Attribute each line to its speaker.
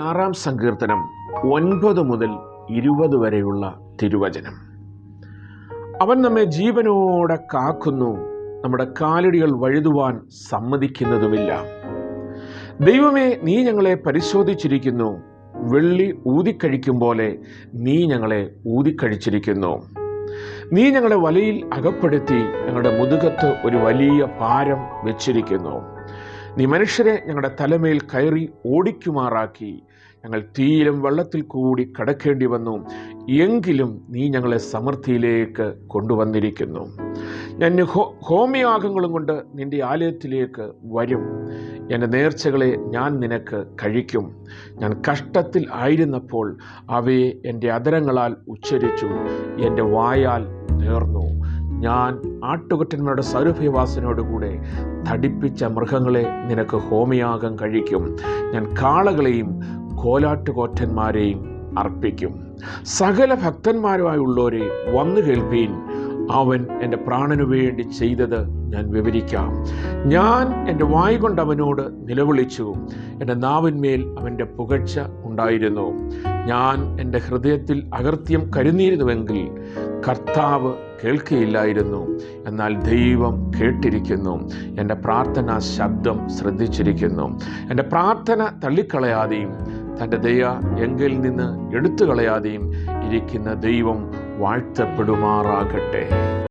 Speaker 1: 6-ാം സങ്കീർത്തനം 9 മുതൽ 20 വരെയുള്ള തിരുവചനം. അവൻ നമ്മെ ജീവനോടെ കാക്കുന്നു, നമ്മുടെ കാലടികൾ വഴുതുവാൻ സമ്മതിക്കുന്നതുമില്ല. ദൈവമേ, നീ ഞങ്ങളെ പരിശോധിച്ചിരിക്കുന്നു, വെള്ളി ഊതിക്കഴിക്കും പോലെ നീ ഞങ്ങളെ ഊതിക്കഴിച്ചിരിക്കുന്നു. നീ ഞങ്ങളെ വലയിൽ അകപ്പെടുത്തി ഞങ്ങളുടെ മുതുകത്ത് ഒരു വലിയ ഭാരം വെച്ചിരിക്കുന്നു. നീ മനുഷ്യരെ ഞങ്ങളുടെ തലമേൽ കയറി ഓടിക്കുമാറാക്കി. ഞങ്ങൾ തീയിലും വെള്ളത്തിൽ കൂടി കടക്കേണ്ടി വന്നു, എങ്കിലും നീ ഞങ്ങളെ സമൃദ്ധിയിലേക്ക് കൊണ്ടുവന്നിരിക്കുന്നു. ഞാൻ ഹോമയാഗങ്ങളും കൊണ്ട് നിന്റെ ആലയത്തിലേക്ക് വരും. എൻ്റെ നേർച്ചകളെ ഞാൻ നിനക്ക് കഴിക്കും. ഞാൻ കഷ്ടത്തിൽ ആയിരുന്നപ്പോൾ അവയെ എൻ്റെ അധരങ്ങളാൽ ഉച്ചരിച്ചു, എൻ്റെ വായാൽ നേർന്നു. ഞാൻ ആട്ടുകൊറ്റന്മാരുടെ സൗരഭ്യവാസനയോടുകൂടെ തടിപ്പിച്ച മൃഗങ്ങളെ നിനക്ക് ഹോമയാഗം കഴിക്കും. ഞാൻ കാളകളെയും കോലാട്ടുകൊറ്റന്മാരെയും അർപ്പിക്കും. സകല ഭക്തന്മാരുമായുള്ളവരെ വന്നു കേൾപ്പീൻ. അവൻ എൻ്റെ പ്രാണനു വേണ്ടി ചെയ്തത് ഞാൻ വിവരിക്കാം. ഞാൻ എൻ്റെ വായ് കൊണ്ട് അവനോട് നിലവിളിച്ചു, എൻ്റെ നാവിന്മേൽ അവൻ്റെ പുകഴ്ച ഉണ്ടായിരുന്നു. ഞാൻ എൻ്റെ ഹൃദയത്തിൽ അകൃത്യം കരുതിയിരുന്നുവെങ്കിൽ കർത്താവ് കേൾക്കുകയില്ലായിരുന്നു. എന്നാൽ ദൈവം കേട്ടിരിക്കുന്നു, എൻ്റെ പ്രാർത്ഥനാ ശബ്ദം ശ്രദ്ധിച്ചിരിക്കുന്നു. എൻ്റെ പ്രാർത്ഥന തള്ളിക്കളയാതെയും തൻ്റെ ദയ എങ്കിൽ നിന്ന് എടുത്തു കളയാതെയും ഇരിക്കുന്ന ദൈവം വാഴ്ത്തപ്പെടുമാറാകട്ടെ.